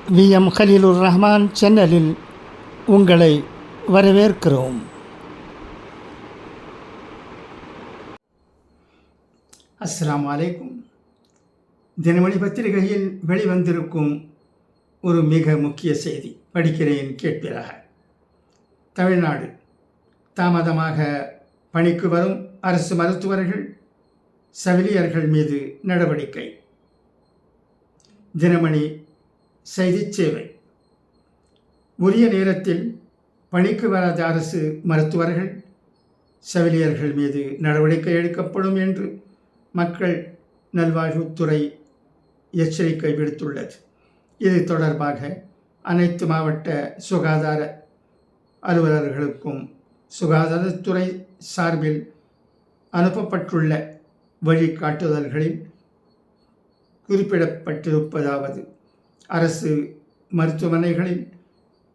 VM Khaleelur Rahman சேனலில் உங்களை வரவேற்கிறோம். அஸ்ஸலாமு அலைக்கும். தினமணி பத்திரிகையில் வெளிவந்திருக்கும் ஒரு மிக முக்கிய செய்தி படிக்கிறேன் கேட்பீராக. தமிழ்நாடு தாமதமாக பணிக்கு வரும் அரசு மருத்துவர்கள் செவிலியர்கள் மீது நடவடிக்கை. தினமணி செய்திச் சேவை. உரிய நேரத்தில் பணிக்கு வராத அரசு மருத்துவர்கள் செவிலியர்கள் மீது நடவடிக்கை எடுக்கப்படும் என்று மக்கள் நல்வாழ்வுத்துறை எச்சரிக்கை விடுத்துள்ளது. இது தொடர்பாக அனைத்து மாவட்ட சுகாதார அலுவலர்களுக்கும் சுகாதாரத்துறை சார்பில் அனுப்பப்பட்டுள்ள வழிகாட்டுதல்களில் குறிப்பிடப்பட்டிருப்பதாவது: அரசு மருத்துவமனைகளில்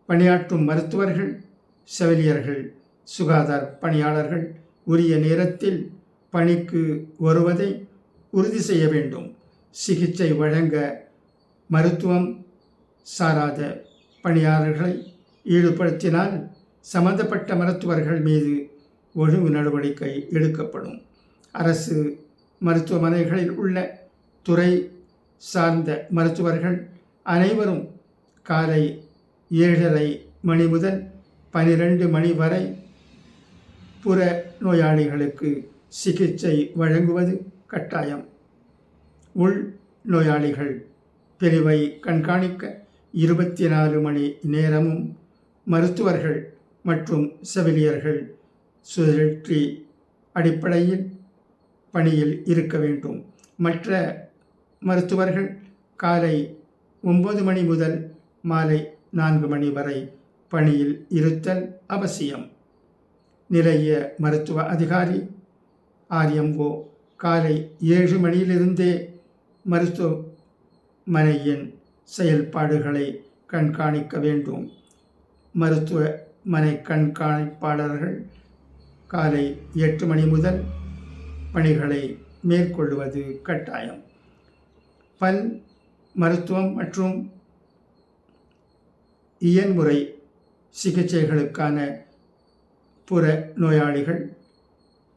பணியாற்றும் மருத்துவர்கள், செவிலியர்கள், சுகாதார பணியாளர்கள் உரிய நேரத்தில் பணிக்கு வருவதை உறுதி செய்ய வேண்டும். சிகிச்சை வழங்க மருத்துவம் சாராத பணியாளர்களை ஈடுபடுத்தினால் சம்பந்தப்பட்ட மருத்துவர்கள் மீது ஒழுங்கு நடவடிக்கை எடுக்கப்படும். அரசு மருத்துவமனைகளில் உள்ள துறை சார்ந்த மருத்துவர்கள் அனைவரும் காலை 7:30 மணி முதல் 12 மணி வரை புற நோயாளிகளுக்கு சிகிச்சை வழங்குவது கட்டாயம். உள் நோயாளிகள் பிரிவை கண்காணிக்க 24 மணி நேரமும் மருத்துவர்கள் மற்றும் செவிலியர்கள் சுழற்சி அடிப்படையில் பணியில் இருக்க வேண்டும். மற்ற மருத்துவர்கள் காலை 9 மணி முதல் மாலை 4 மணி வரை பணியில் இருத்தல் அவசியம். நிலைய மருத்துவ அதிகாரி RMO காலை 7 மணியிலிருந்தே மருத்துவமனையின் செயல்பாடுகளை கண்காணிக்க வேண்டும். மருத்துவமனை கண்காணிப்பாளர்கள் காலை 8 மணி முதல் பணிகளை மேற்கொள்வது கட்டாயம். பல் மருத்துவம் மற்றும் இயன்முறை சிகிச்சைகளுக்கான புற நோயாளிகள்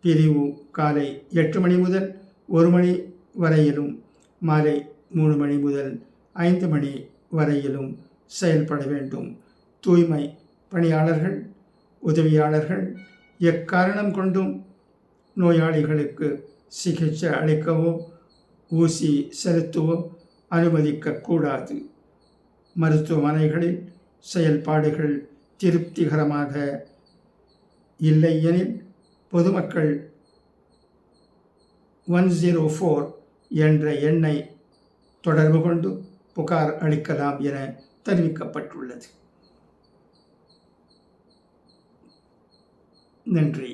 பிரிவு காலை 8 மணி முதல் 1 மணி வரையிலும் மாலை 3 மணி முதல் 5 மணி வரையிலும் செயல்பட வேண்டும். தூய்மை பணியாளர்கள், உதவியாளர்கள் எக்காரணம் கொண்டும் நோயாளிகளுக்கு சிகிச்சை அளிக்கவோ ஊசி செலுத்தவோ அனுமதிக்கக்கூடாது. மருத்துவமனைகளில் செயல்பாடுகள் திருப்திகரமாக இல்லை எனில் பொதுமக்கள் 104 என்ற எண்ணை தொடர்பு கொண்டு புகார் அளிக்கலாம் என தெரிவிக்கப்பட்டுள்ளது. நன்றி.